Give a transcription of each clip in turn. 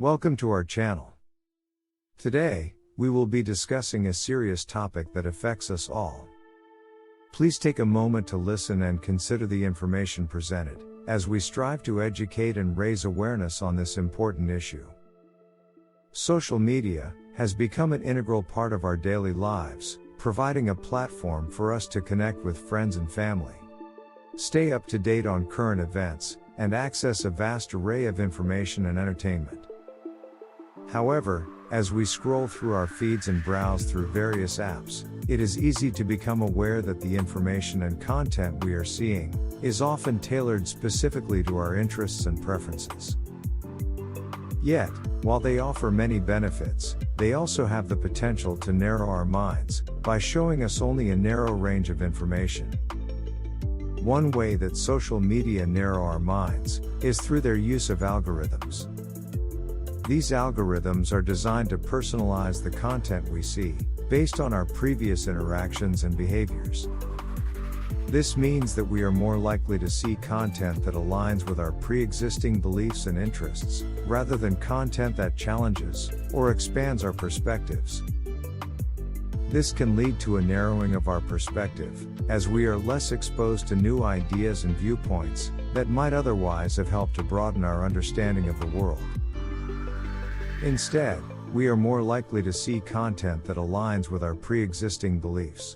Welcome to our channel. Today, we will be discussing a serious topic that affects us all. Please take a moment to listen and consider the information presented, as we strive to educate and raise awareness on this important issue. Social media has become an integral part of our daily lives, providing a platform for us to connect with friends and family, stay up to date on current events, and access a vast array of information and entertainment. However, as we scroll through our feeds and browse through various apps, it is easy to become aware that the information and content we are seeing is often tailored specifically to our interests and preferences. Yet, while they offer many benefits, they also have the potential to narrow our minds by showing us only a narrow range of information. One way that social media narrow our minds is through their use of algorithms. These algorithms are designed to personalize the content we see, based on our previous interactions and behaviors. This means that we are more likely to see content that aligns with our pre-existing beliefs and interests, rather than content that challenges or expands our perspectives. This can lead to a narrowing of our perspective, as we are less exposed to new ideas and viewpoints that might otherwise have helped to broaden our understanding of the world. Instead, we are more likely to see content that aligns with our pre-existing beliefs.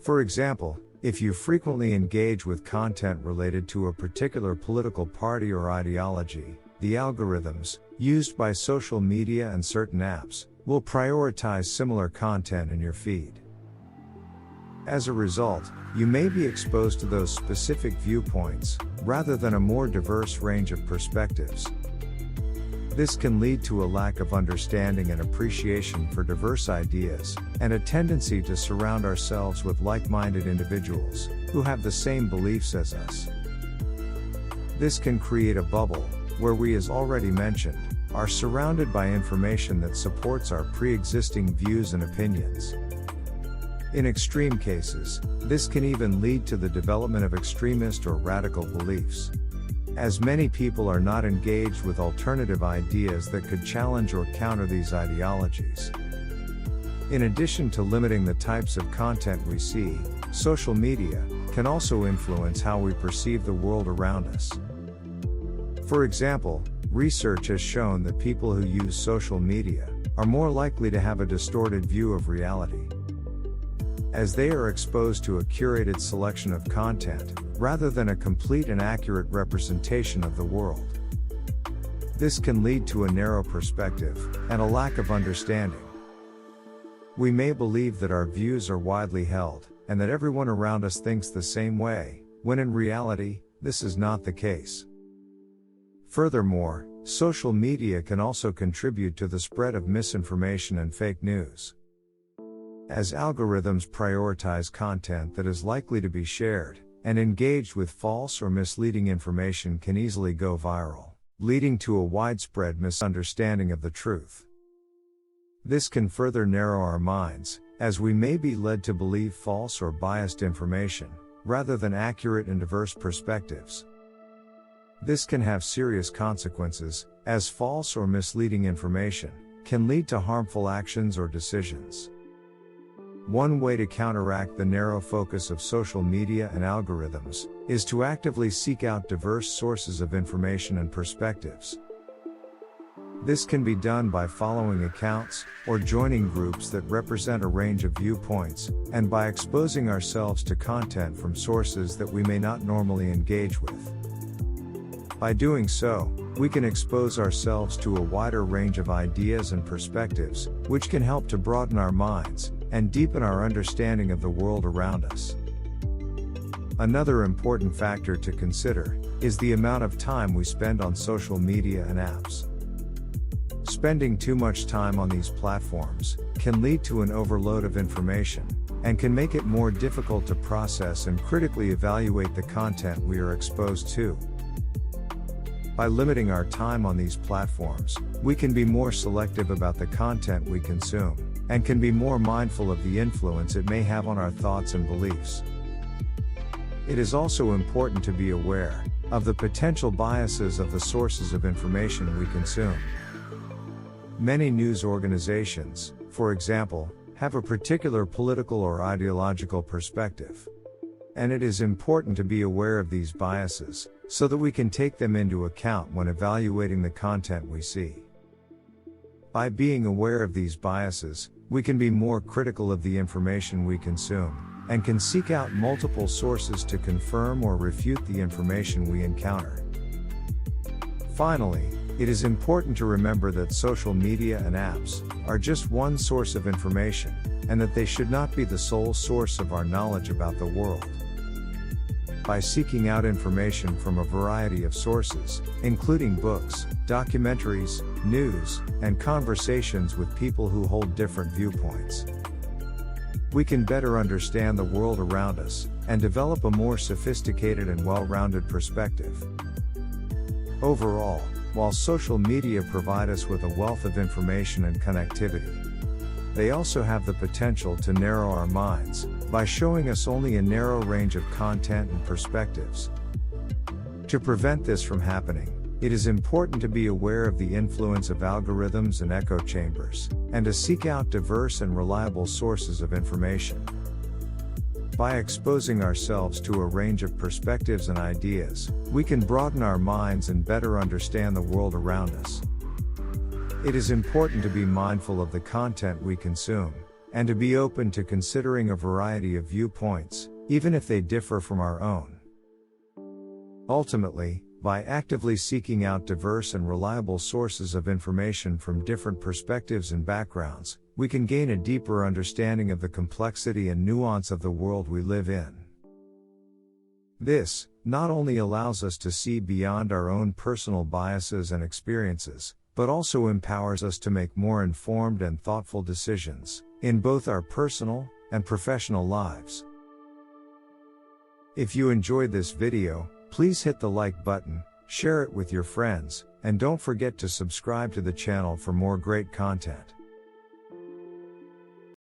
For example, if you frequently engage with content related to a particular political party or ideology, the algorithms used by social media and certain apps will prioritize similar content in your feed. As a result, you may be exposed to those specific viewpoints, rather than a more diverse range of perspectives. This can lead to a lack of understanding and appreciation for diverse ideas, and a tendency to surround ourselves with like-minded individuals who have the same beliefs as us. This can create a bubble where we, as already mentioned, are surrounded by information that supports our pre-existing views and opinions. In extreme cases, this can even lead to the development of extremist or radical beliefs, as many people are not engaged with alternative ideas that could challenge or counter these ideologies. In addition to limiting the types of content we see, social media can also influence how we perceive the world around us. For example, research has shown that people who use social media are more likely to have a distorted view of reality, as they are exposed to a curated selection of content, rather than a complete and accurate representation of the world. This can lead to a narrow perspective, and a lack of understanding. We may believe that our views are widely held, and that everyone around us thinks the same way, when in reality, this is not the case. Furthermore, social media can also contribute to the spread of misinformation and fake news, as algorithms prioritize content that is likely to be shared and engaged with false or misleading information can easily go viral, leading to a widespread misunderstanding of the truth. This can further narrow our minds, as we may be led to believe false or biased information, rather than accurate and diverse perspectives. This can have serious consequences, as false or misleading information can lead to harmful actions or decisions. One way to counteract the narrow focus of social media and algorithms is to actively seek out diverse sources of information and perspectives. This can be done by following accounts or joining groups that represent a range of viewpoints, and by exposing ourselves to content from sources that we may not normally engage with. By doing so, we can expose ourselves to a wider range of ideas and perspectives, which can help to broaden our minds and deepen our understanding of the world around us. Another important factor to consider is the amount of time we spend on social media and apps. Spending too much time on these platforms can lead to an overload of information, and can make it more difficult to process and critically evaluate the content we are exposed to. By limiting our time on these platforms, we can be more selective about the content we consume, and can be more mindful of the influence it may have on our thoughts and beliefs. It is also important to be aware of the potential biases of the sources of information we consume. Many news organizations, for example, have a particular political or ideological perspective. And it is important to be aware of these biases, so that we can take them into account when evaluating the content we see. By being aware of these biases, we can be more critical of the information we consume, and can seek out multiple sources to confirm or refute the information we encounter. Finally, it is important to remember that social media and apps are just one source of information, and that they should not be the sole source of our knowledge about the world. By seeking out information from a variety of sources, including books, documentaries, news, and conversations with people who hold different viewpoints, we can better understand the world around us, and develop a more sophisticated and well-rounded perspective. Overall, while social media provide us with a wealth of information and connectivity, they also have the potential to narrow our minds, by showing us only a narrow range of content and perspectives. To prevent this from happening, it is important to be aware of the influence of algorithms and echo chambers, and to seek out diverse and reliable sources of information. By exposing ourselves to a range of perspectives and ideas, we can broaden our minds and better understand the world around us. It is important to be mindful of the content we consume, and to be open to considering a variety of viewpoints, even if they differ from our own. Ultimately, by actively seeking out diverse and reliable sources of information from different perspectives and backgrounds, we can gain a deeper understanding of the complexity and nuance of the world we live in. This not only allows us to see beyond our own personal biases and experiences, but also empowers us to make more informed and thoughtful decisions in both our personal and professional lives. If you enjoyed this video, please hit the like button, share it with your friends, and don't forget to subscribe to the channel for more great content.